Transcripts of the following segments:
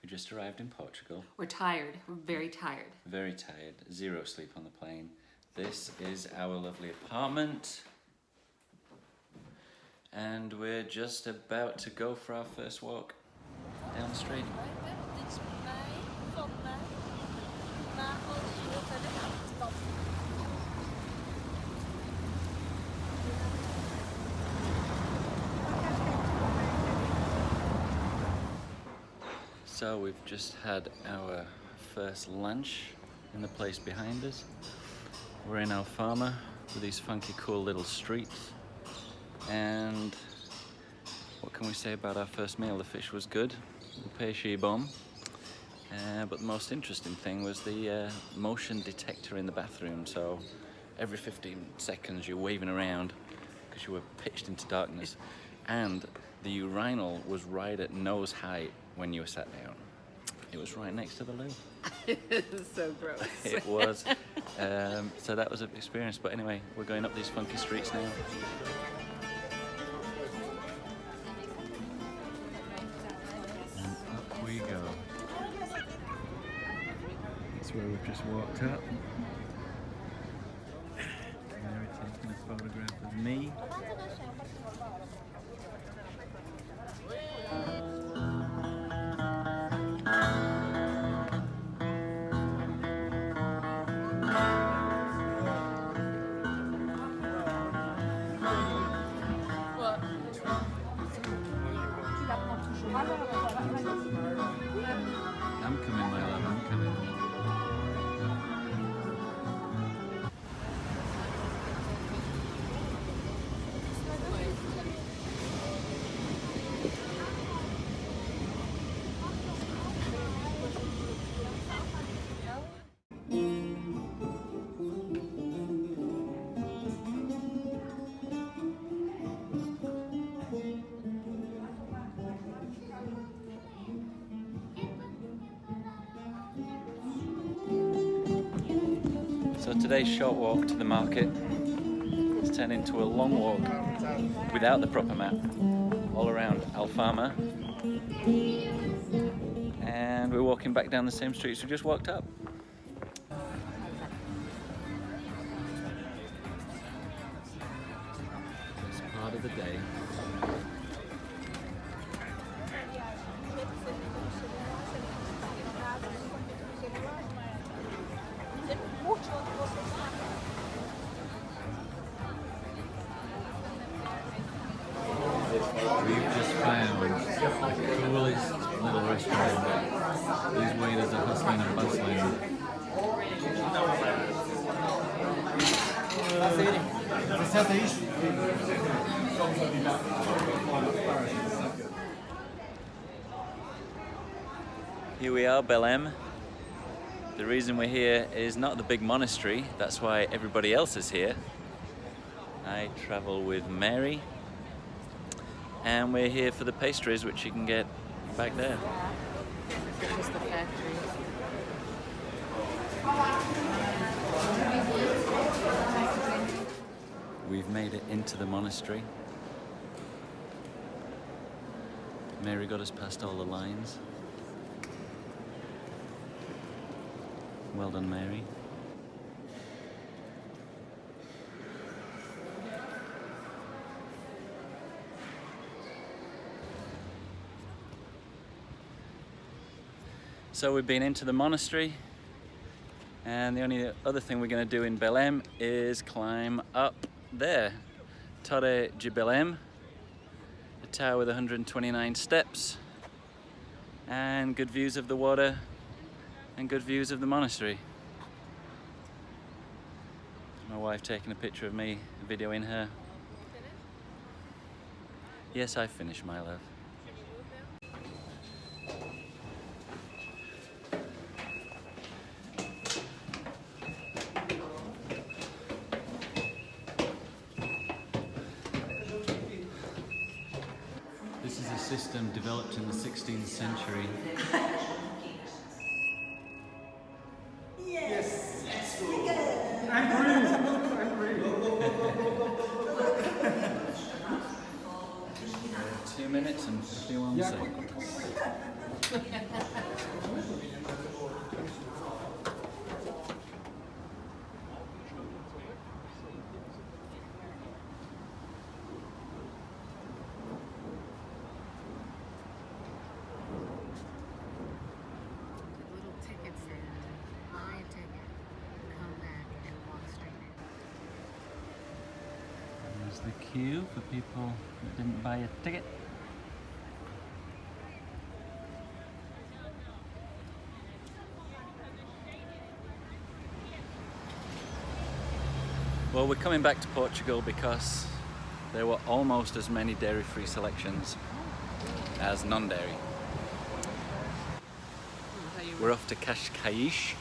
We just arrived in Portugal. We're tired. We're very tired. Very tired. Zero sleep on the plane. This is our lovely apartment. And we're just about to go for our first walk down the street. So we've just had our first lunch in the place behind us. We're in Alfama with these funky cool little streets. And what can we say about our first meal? The fish was good, the peixe bom. But the most interesting thing was the motion detector in the bathroom. So every 15 seconds you're waving around because you were pitched into darkness. And the urinal was right at nose height when you were sat down. It was right next to the loo. It's so gross. It was. So that was an experience. But anyway, we're going up these funky streets now. And up we go. That's where we've just walked up. Mary taking a photograph of me. I'm coming, my love, I'm coming. So today's short walk to the market has turned into a long walk without the proper map all around Alfama, and we're walking back down the same streets we just walked up. It's part of the day. We've just found the coolest little restaurant. These waiters are hustling and bustling. Here we are, Belém. The reason we're here is not the big monastery, that's why everybody else is here. I travel with Mary, and we're here for the pastries, which you can get back there. Just the factory. We've made it into the monastery. Mary got us past all the lines. Well done, Mary. So we've been into the monastery, and the only other thing we're going to do in Belém is climb up there, Torre de Belém, a tower with 129 steps, and good views of the water and good views of the monastery. My wife taking a picture of me, videoing her. Yes, I finished, my love. This is a system developed in the 16th century. Yes. I'm ready. 2 minutes and 51 seconds. the queue for people that didn't buy a ticket. Well, we're coming back to Portugal because there were almost as many dairy-free selections as non-dairy. We're off to Cascais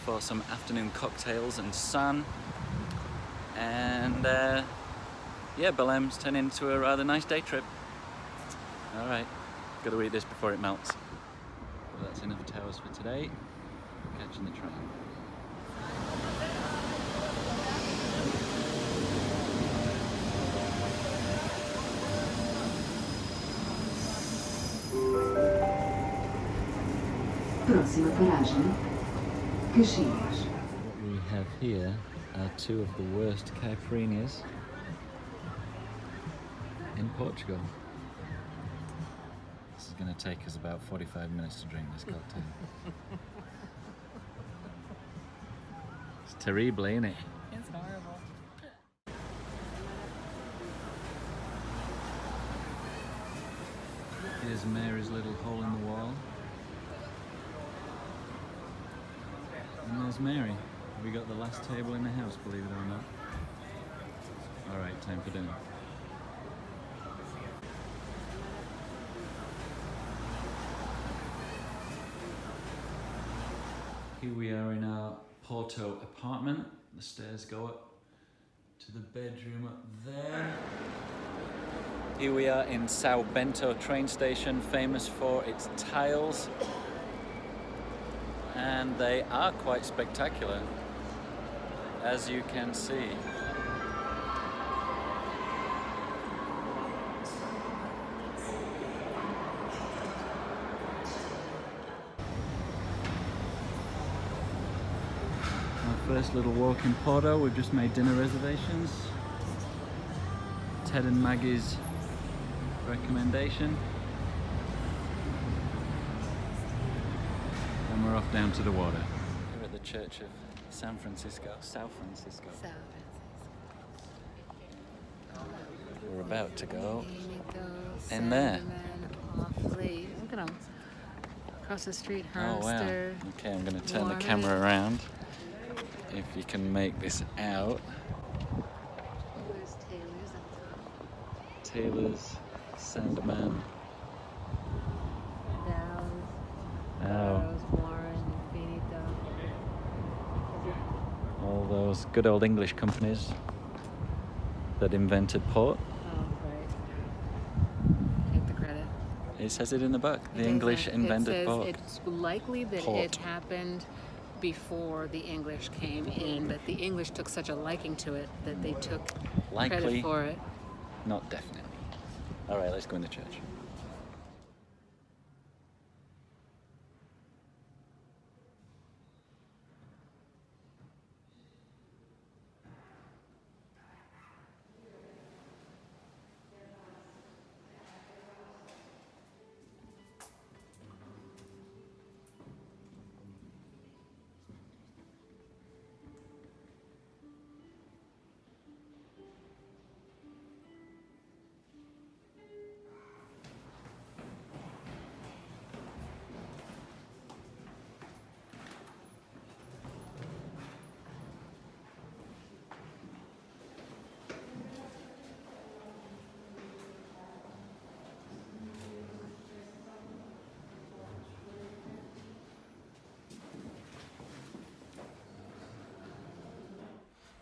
for some afternoon cocktails and sun. And yeah, Belem's turned into a rather nice day trip. All right, gotta eat this before it melts. Well, that's enough towers for today. Catching the train. Próxima paragem, Caxias. What we have here are two of the worst caipirinhas in Portugal. This is going to take us about 45 minutes to drink this cocktail. It's terrible, ain't it? It's horrible. Here's Mary's little hole in the wall. And there's Mary. We got the last table in the house, believe it or not. All right, time for dinner. Here we are in our Porto apartment. The stairs go up to the bedroom up there. Here we are in São Bento train station, famous for its tiles. And they are quite spectacular, as you can see. Our first little walk in Porto. We've just made dinner reservations. Ted and Maggie's recommendation. And we're off down to the water. We're at the Church of San Francisco, South Francisco. We're about to go in there. Look at them. Across the street, Oh wow. hamster. Okay, I'm going to turn the water. camera around. If you can make this out. There's Taylor's up top. Taylor's, Sanderman. Dow's. Oh, Warren, Infinito. all those good old English companies that invented port. Oh, right. Take the credit. It says it in the book. The English invented it says port. It's likely that Port. it happened before the English came in, but the English took such a liking to it that they took Likely, credit for it. not definitely. All right, let's go in the church.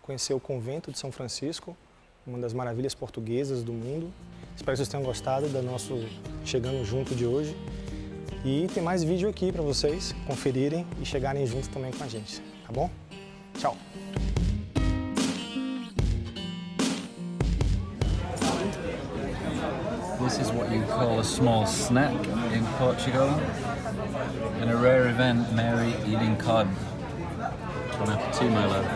Conhecer o convento de São Francisco, uma das maravilhas portuguesas do mundo. Espero que vocês tenham gostado do nosso Chegando Junto de hoje. E tem mais vídeo aqui para vocês conferirem e chegarem junto também com a gente, tá bom? Tchau! This is what you call a small snack in Portugal. In a rare event, Mary eating cod. Bon appetit, my love.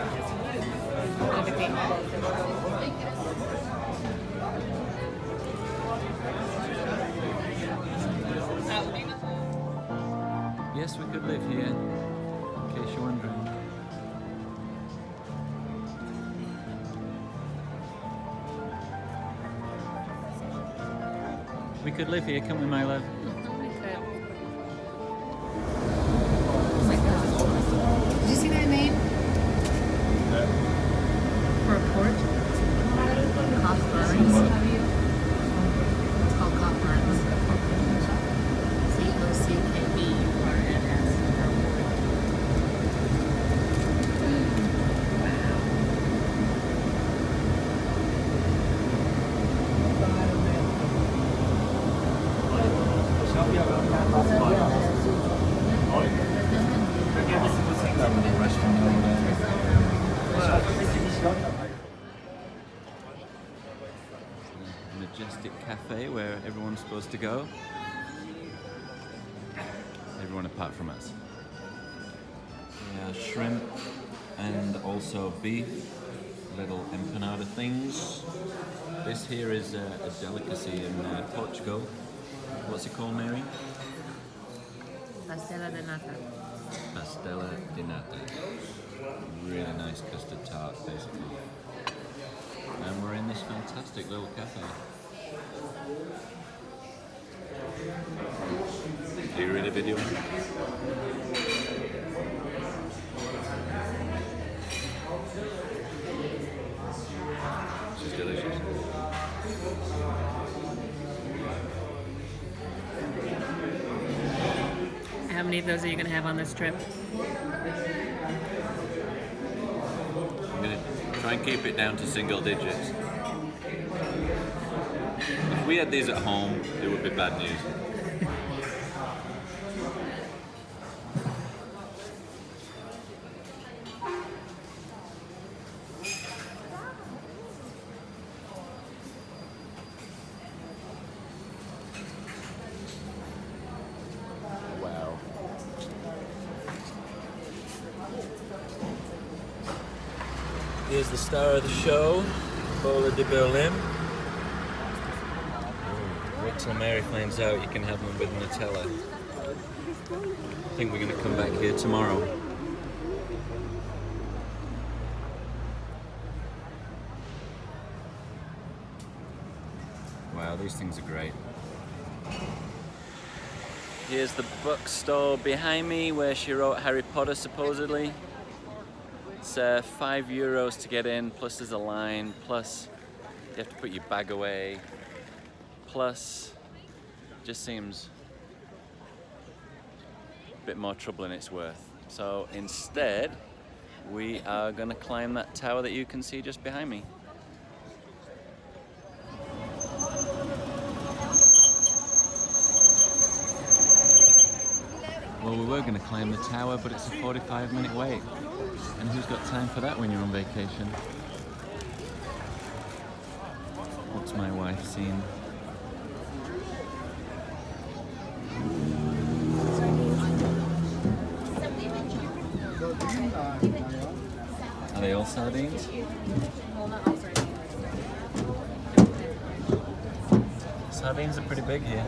Yes, we could live here, in case you're wondering. We could live here, couldn't we, my love? We could. Oh my gosh. Did you see that name? For a port? Cockburns. It's called Cockburns. Cockburns. Majestic cafe where everyone's supposed to go. Everyone apart from us. Yeah, shrimp and also beef, little empanada things. This here is a delicacy in Portugal. What's it called, Mary? Pastela de nata. Pastela de nata. Really nice custard tart, basically. And we're in this fantastic little cafe. Are you really videoing? She's delicious. How many of those are you going to have on this trip? I'm going to try and keep it down to single digits. If we had these at home, it would be bad news. Wow. Here's the star of the show, Bola de Berlin. Wait till Mary finds out you can have them with Nutella. I think we're going to come back here tomorrow. Wow, these things are great. Here's the bookstore behind me where she wrote Harry Potter, supposedly. It's €5 to get in, plus there's a line, plus you have to put your bag away, plus just seems a bit more trouble than it's worth. So instead, we are going to climb that tower that you can see just behind me. Well, we were going to climb the tower, but it's a 45-minute wait. And who's got time for that when you're on vacation? What's my wife seen? Are they all sardines? Sardines are pretty big here.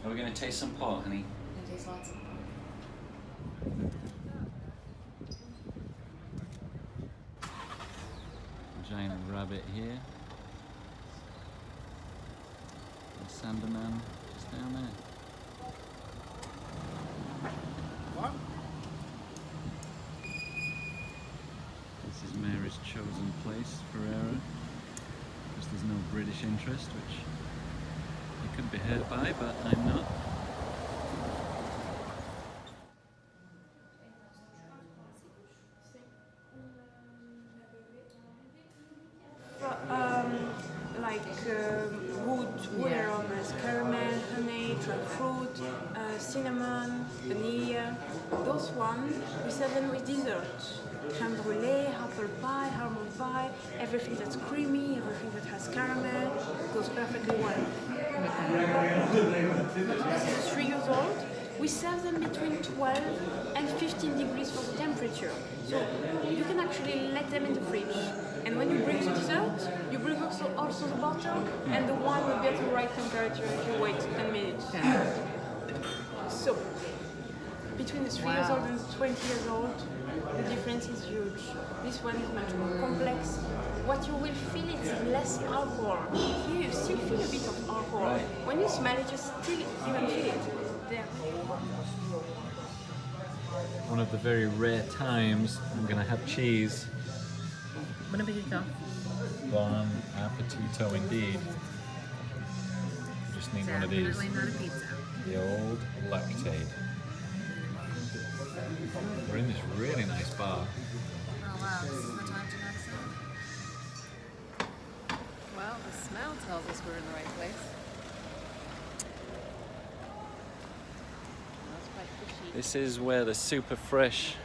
Are we going to taste some pork, honey? It tastes lots of Giant rabbit here. The Sanderman just down there. This is Mary's chosen place, Ferrera. Because there's no British interest, which I could be hurt by, but I'm not. dessert. Crème brûlée, apple pie, almond pie, everything that's creamy, everything that has caramel goes perfectly well. This is 3 years old. We serve them between 12 and 15 degrees for the temperature. So you can actually let them in the fridge. And when you bring the dessert, you bring also the bottle, and the wine will be at the right temperature if you wait 10 minutes. So, between the 3 years old and the 20 years old, the difference is huge. This one is much more complex. What you will feel is less alcohol. Here you still feel a bit of alcohol. Right. When you smell it, you still even feel it. There. One of the very rare times I'm going to have cheese. Bon appétit. Bon appetito indeed. Just need one of these. Definitely not a pizza. The old lactate. We're in this really nice bar. Oh wow, this is the time to notice it. Well, the smell tells us we're in the right place. Smells quite fishy. This is where the super fresh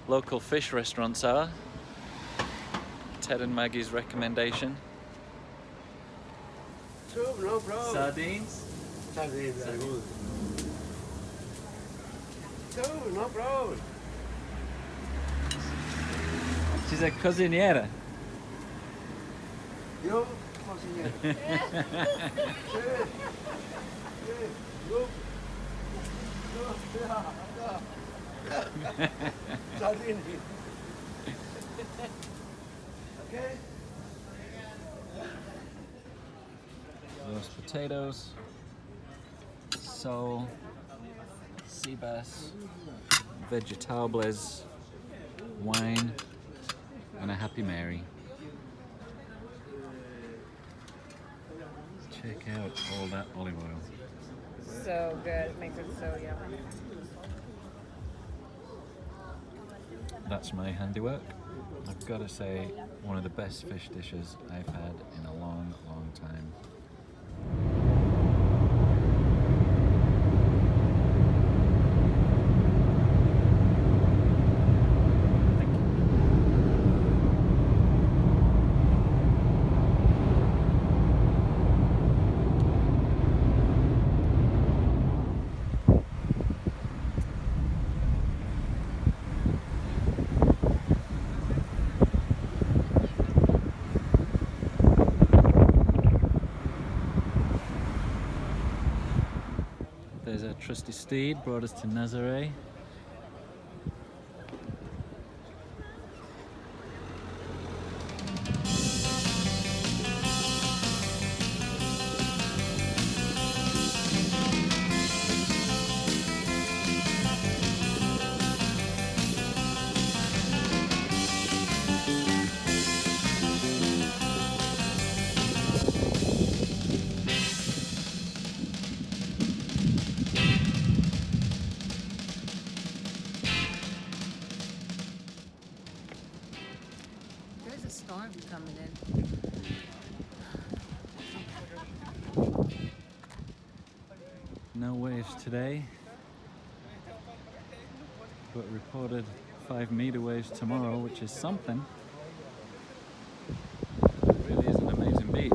local fish restaurants are. Ted and Maggie's recommendation. No problem. Sardines? Sardines are good. No problem. She's a cocinera. Yo, cocinero. Sardines. Okay. Roast potatoes, sole, sea bass, vegetables, wine, and a Happy Mary. Check out all that olive oil. So good. It makes it so yummy. That's my handiwork. I've got to say, one of the best fish dishes I've had in a long, long time. There's our trusty steed, brought us to Nazaré. There's a storm coming in. No waves today, but reported 5-meter waves tomorrow, which is something. It really is an amazing beach.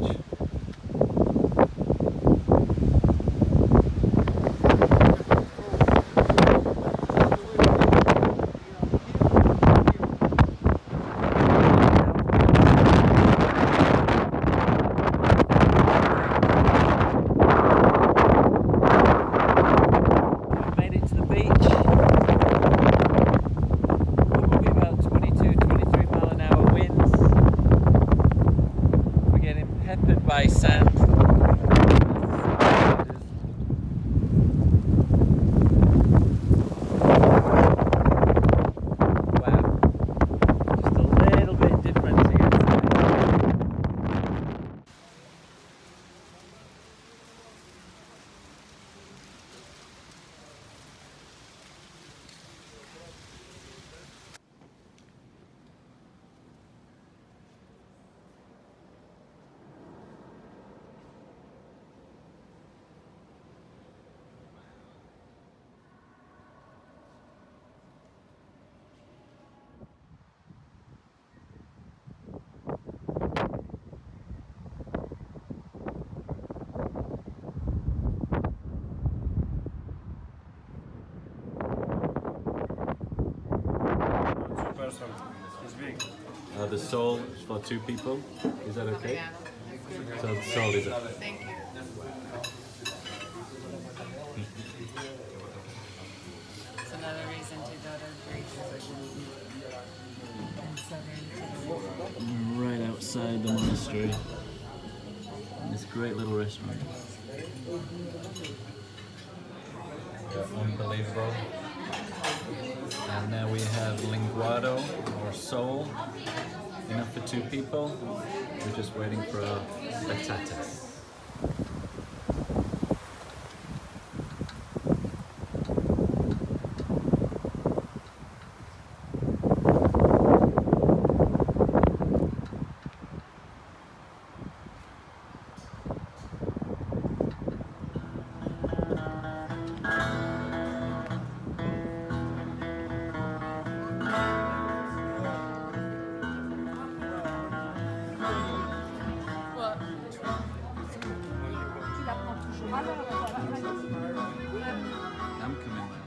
Made it to the beach. Probably about 22, 23 mile an hour winds. We're getting peppered by sand. Wow. Just a little bit different to yesterday. one. It's big. The sole is for 2 people. Is that okay? Yeah, that's good. So the sole is it? Thank you. It's another reason to go to Greece and southern Italy. Right outside the monastery. In this great little restaurant. Unbelievable. And now we have linguado or sole. Enough for 2 people. We're just waiting for our batatas. I'm coming now.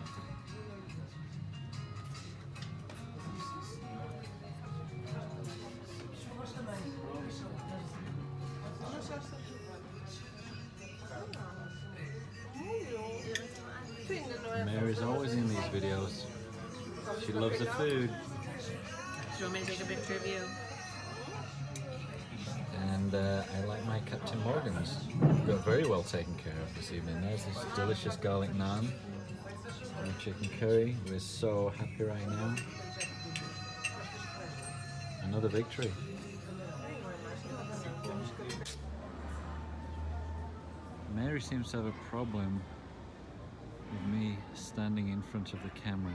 Mary's always in these videos. She loves the food. Do you want me to take a picture of you? And I like my Captain Morgans. Got very well taken care of this evening. There's this delicious garlic naan and chicken curry. We're so happy right now. Another victory. Mary seems to have a problem with me standing in front of the camera.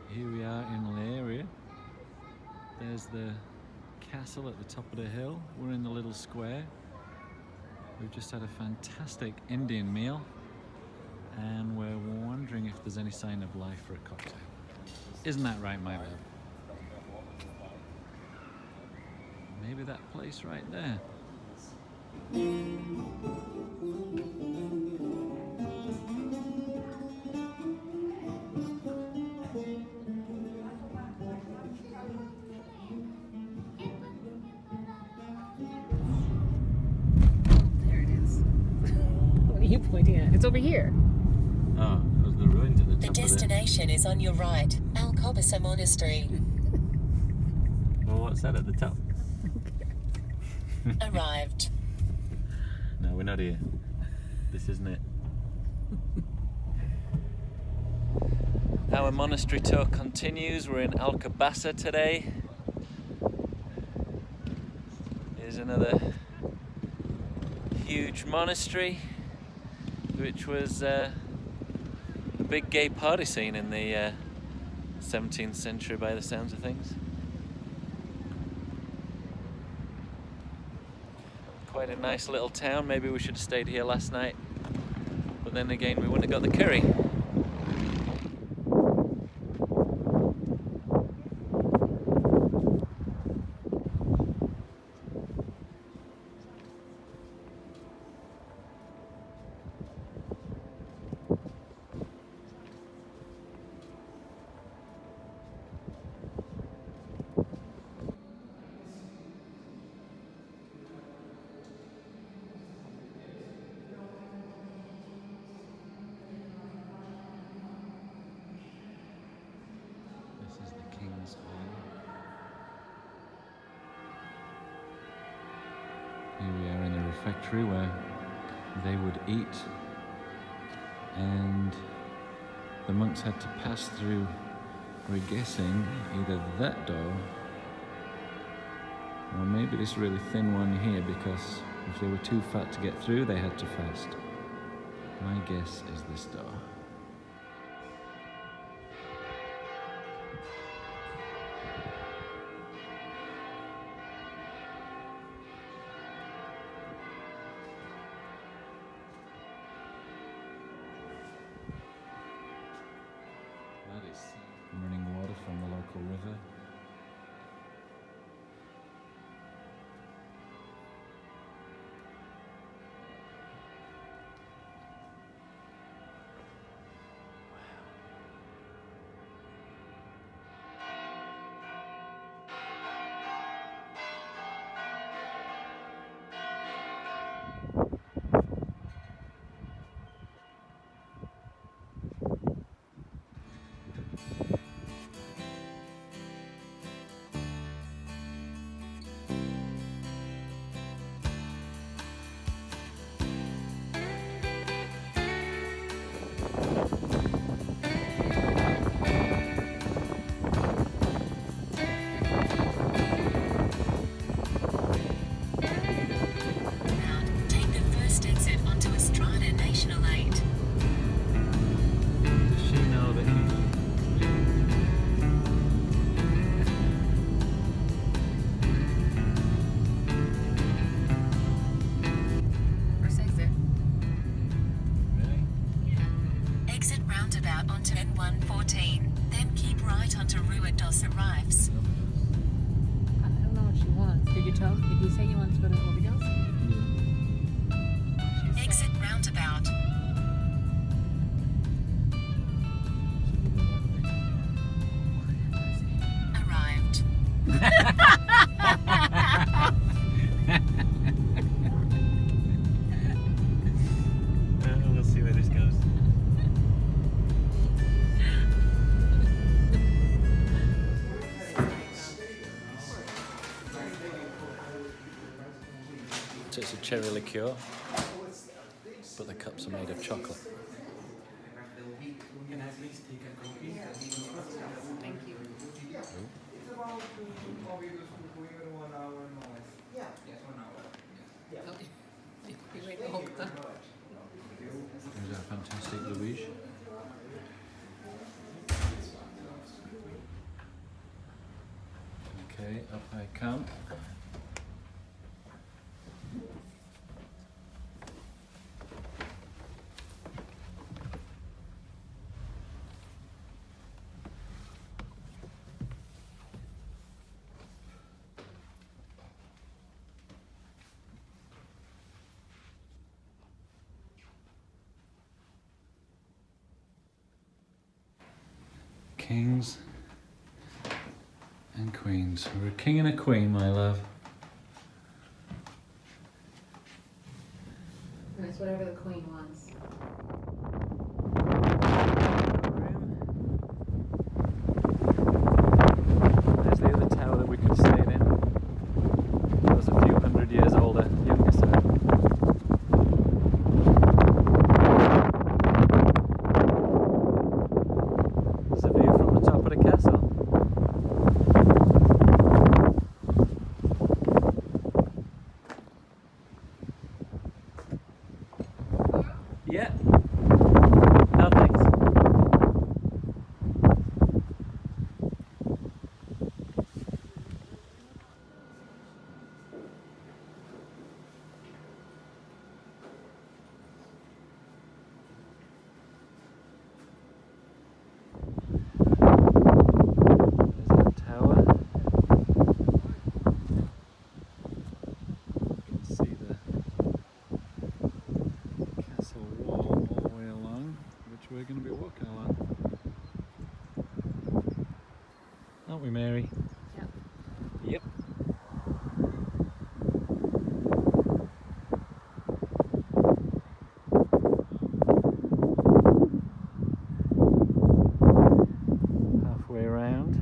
Here we are in Leiria. There's the castle at the top of the hill. We're in the little square. We've just had a fantastic Indian meal and we're wondering if there's any sign of life for a cocktail. Isn't that right, my love? Maybe that place right there. There it is. What are you pointing at? It's over here. Oh, it was the ruins at the top The of there. destination is on your right, Alcobaça Monastery. Well, what's that at the top? Arrived. No, we're not here. This isn't it. Our monastery tour continues. We're in Alcobaça today. Here's another huge monastery, which was a big gay party scene in the 17th century by the sounds of things. Quite a nice little town. Maybe we should have stayed here last night, but then again we wouldn't have got the curry. This is the King's Hall. Here we are in the refectory where they would eat, and the monks had to pass through, we're guessing, either that door or maybe this really thin one here, because if they were too fat to get through they had to fast. My guess is this door. That is running water from the local river. Portugal'18 arrives. I don't know what she wants. Did you say you wanted to go to Portugal? Exit roundabout. Arrived. We'll see where this goes. So it's a cherry liqueur, but the cups are made of chocolate. Thank you. Okay. You wait the whole time. There's our fantastic Louise. Okay, up I come. Kings and queens. We're a king and a queen, my love. It's whatever the queen wants. There's the other tower that we could stay in. It was a few hundred years older, younger side. There's a view from the top of the castle. Yeah. No thanks. There's our tower. You can see the castle wall all the way along, which we're going to be walking along. Aren't we, Mary? Yep. Yep. Halfway around.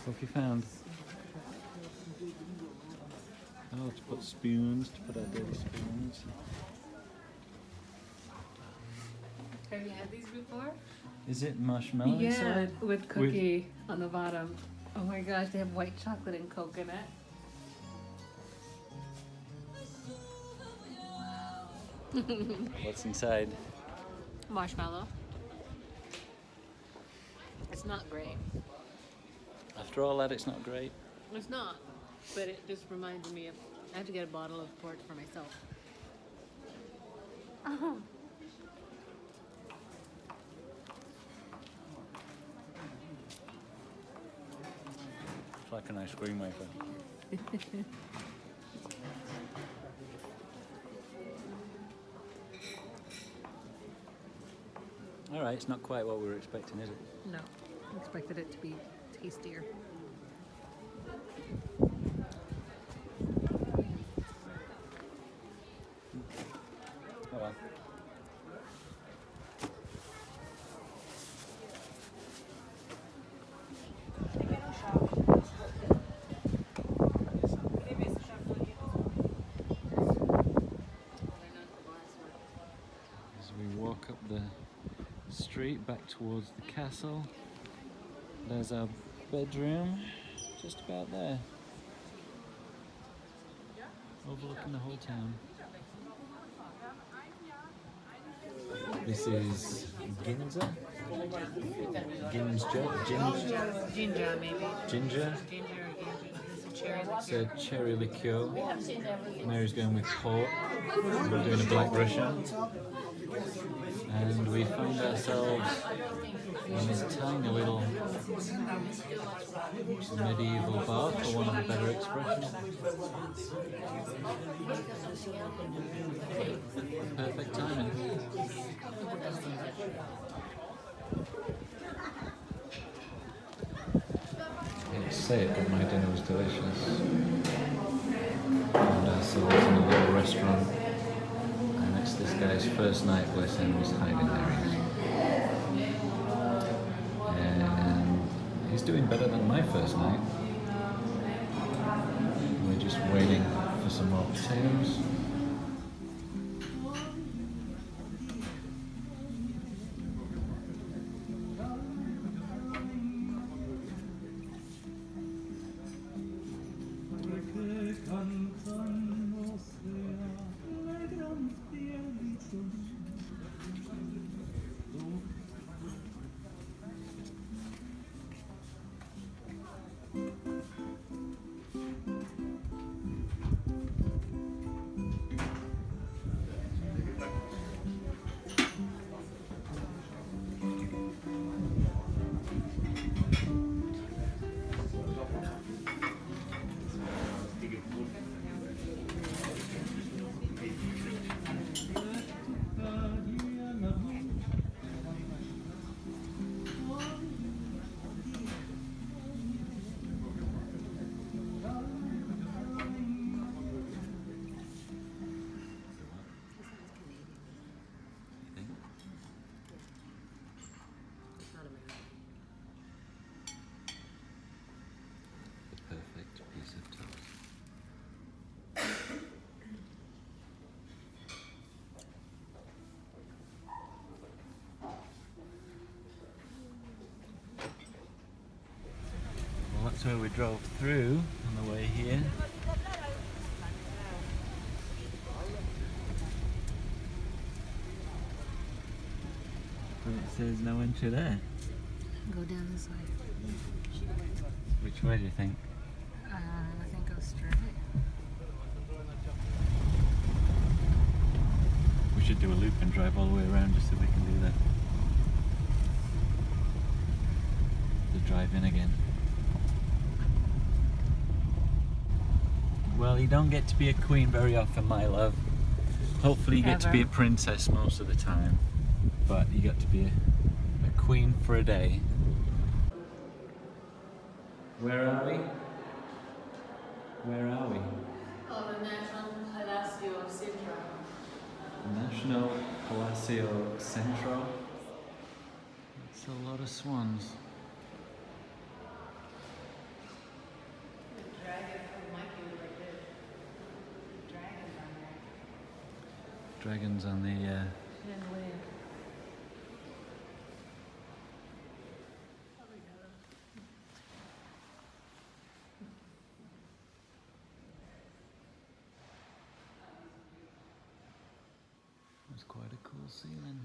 What have you found? Oh, to put spoons, to put our dirty spoons. Have you had these before? Is it marshmallow Yeah, inside? with cookie on the bottom. Oh my gosh, they have white chocolate and coconut. What's inside? Marshmallow. It's not great. After all that, it's not great. It's not, but it just reminds me of. I have to get a bottle of port for myself. It's like an ice cream wafer. All right, it's not quite what we were expecting, is it? No, I expected it to be tastier. Oh well. As we walk up the street back towards the castle, there's our bedroom. Just about there. Overlooking the whole town. This is Ginza? Ginger, maybe. Ginger? Ginger or ginger. It's a cherry It's liqueur. a cherry liqueur. Mary's going with port. We're doing a black Russian. And we find ourselves in this tiny little medieval bar, for want of a better expression. Perfect timing. I hate to say it, but my dinner was delicious. Found ourselves in a little restaurant, and it's this guy's first night, bless him, he's hiding there. And he's doing better than my first night. We're just waiting for some more potatoes. That's where we drove through on the way here. But it says no entry there. Go down this way. Which way do you think? I think go straight. We should do a loop and drive all the way around just so we can do that. The drive in again. Well, you don't get to be a queen very often, my love. Hopefully you get to be a princess most of the time. But you got to be a queen for a day. Where are we? Where are we? Oh, the National Palacio Centro. National Palacio Centro. It's a lot of swans. Dragons on the It's quite a cool ceiling.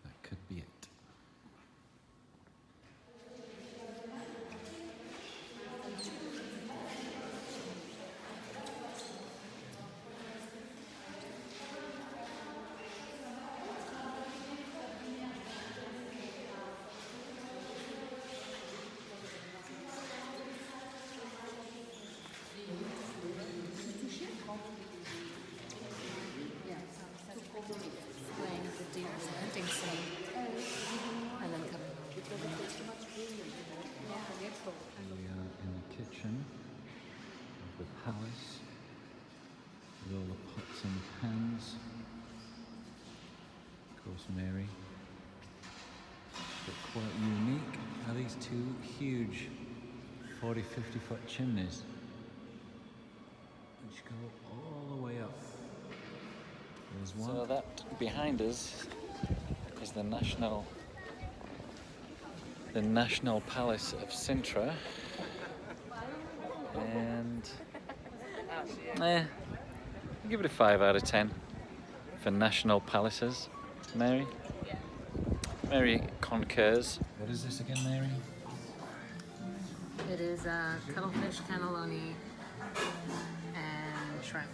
That could be it. Playing at the deer's hunting scene. And then coming home. We are in the kitchen of the palace with all the pots and pans. Of course, Mary. But quite unique are these two huge 40-50 foot chimneys. which go all the way up. There's one. So that behind us is the National Palace of Sintra, and give it a 5 out of 10 for national palaces. Mary? Mary concurs. What is this again, Mary? It is cuttlefish, cannelloni, and shrimp.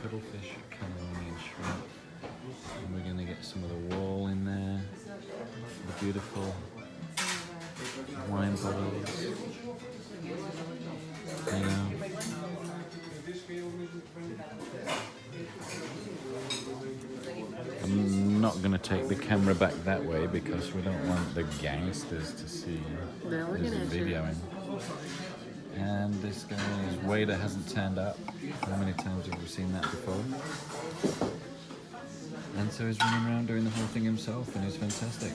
Cuttlefish, cannelloni and shrimp. And we're going to get some of the wall in there. The beautiful wine bottles. You know. I'm not going to take the camera back that way because we don't want the gangsters to see They're us looking at you. videoing. And this guy's waiter hasn't turned up. How many times have we seen that before? And so he's running around doing the whole thing himself, and he's fantastic.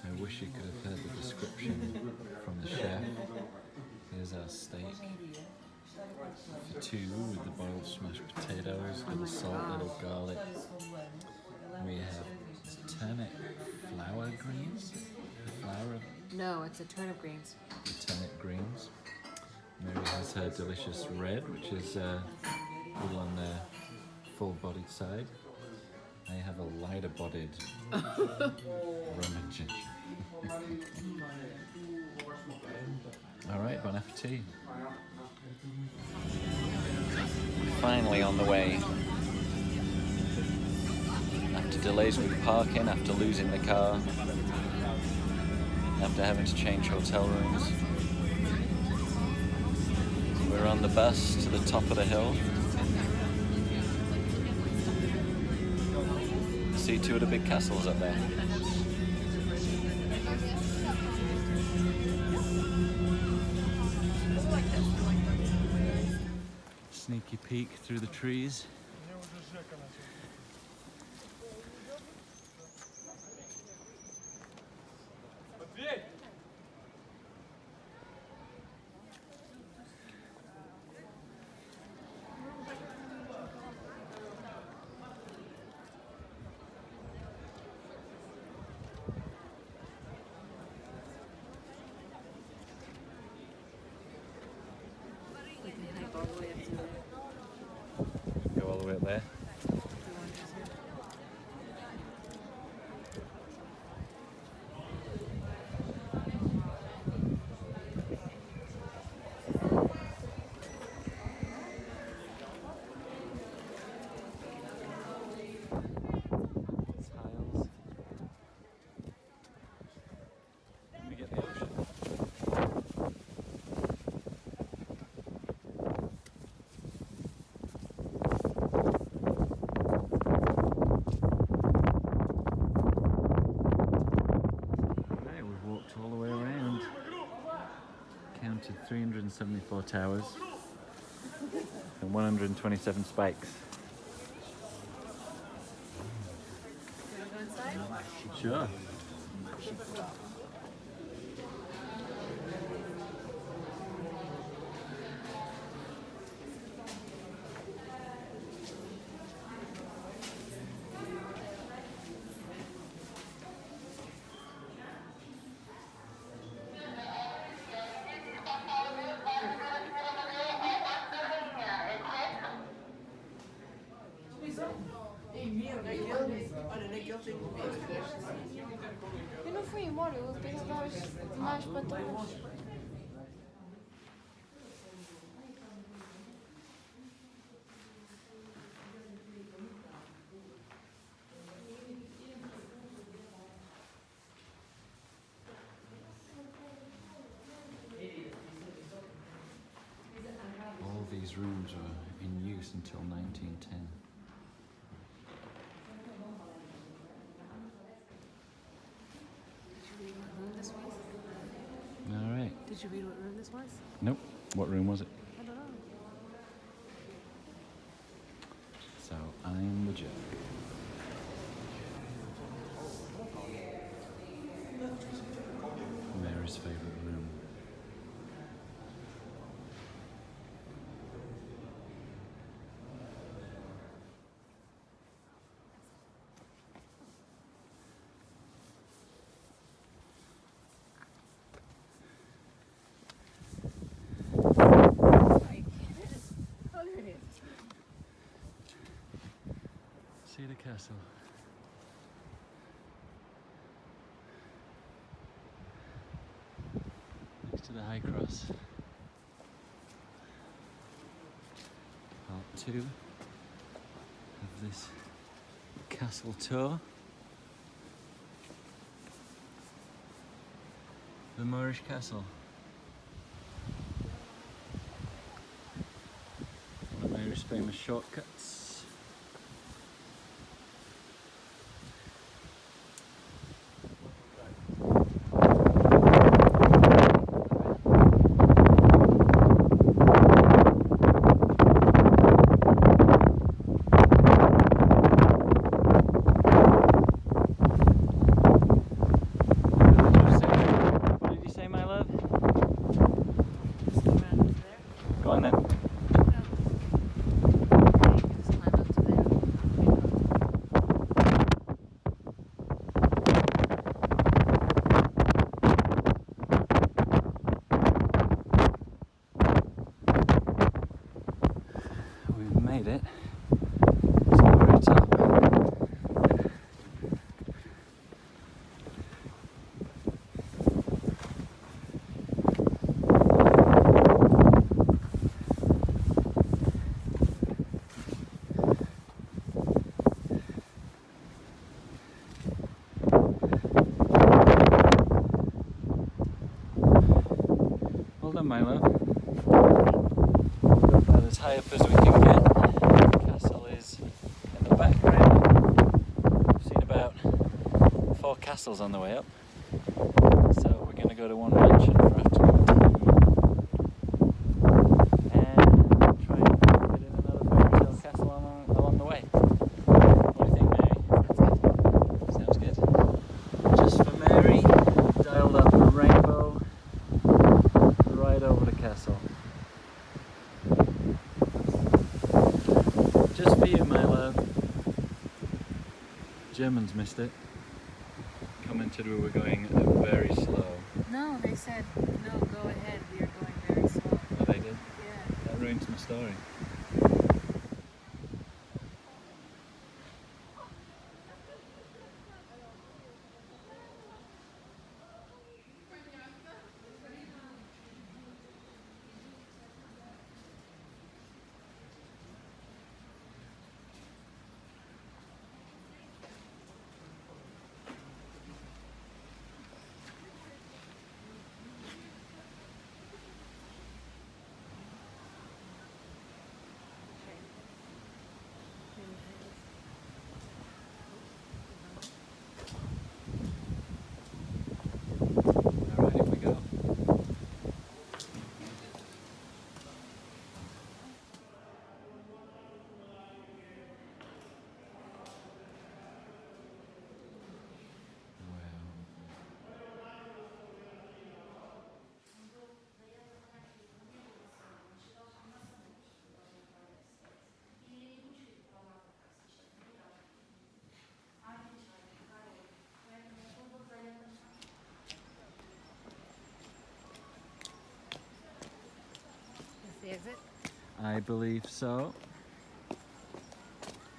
I wish you could have heard the description from the chef. Here's our steak for 2 with the boiled smashed potatoes, little salt, little garlic. We have turnip flower greens. The flower of No, it's a turnip greens. the turnip greens. Mary has her delicious red, which is a little on the full-bodied side. I have a lighter-bodied rum and ginger. All right, bon appetit. Finally on the way. After delays with parking, after losing the car, after having to change hotel rooms, we're on the bus to the top of the hill. See 2 of the big castles up there. Sneaky peek through the trees. We can hike all the way up to there. Go all the way up there. Tiles. We get the ocean. Okay, we've walked all the way around. Counted 374 towers and 127 spikes. You wanna go inside? Sure. Eu não fui embora, eu pensava mais para trás. All these rooms were in use until 1910. Did you read what room this was? All right. Did you read what room this was? Nope. What room was it? I don't know. So I'm the judge. Mary's favorite room. castle. Next to the High Cross. Part 2 of this castle tour. The Moorish Castle. One of Mary's famous shortcuts. Go on then. We've made it to the very top. Well done, my love. We're about as high up as we can get. The castle is in the background. We've seen about 4 castles on the way up. So we're going to go to one mansion for afternoon tea. And try and fit in another fairy tale castle along the way. What do you think, Mary? Sounds good. Just for Mary, dialed up a rainbow right over the castle. Just for you, my love. Germans missed it. Commented we were going very slow. No, they said, no, go ahead, we are going very slow. Oh, they did? Yeah. That ruins my story. Alright, here we go. That's the exit. I believe so.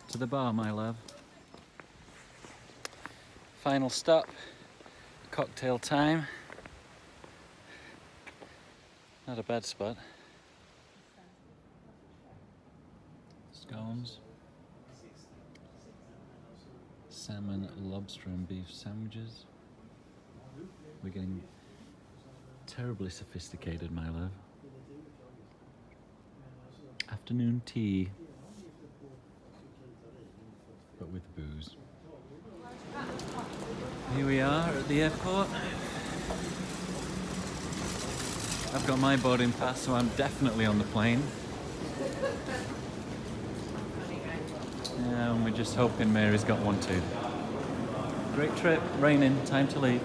To the bar, my love. Final stop. Cocktail time. Not a bad spot. Scones. Salmon, lobster and beef sandwiches. We're getting terribly sophisticated, my love. Afternoon tea, but with booze. Here we are at the airport. I've got my boarding pass, so I'm definitely on the plane. And we're just hoping Mary's got one too. Great trip, raining, time to leave.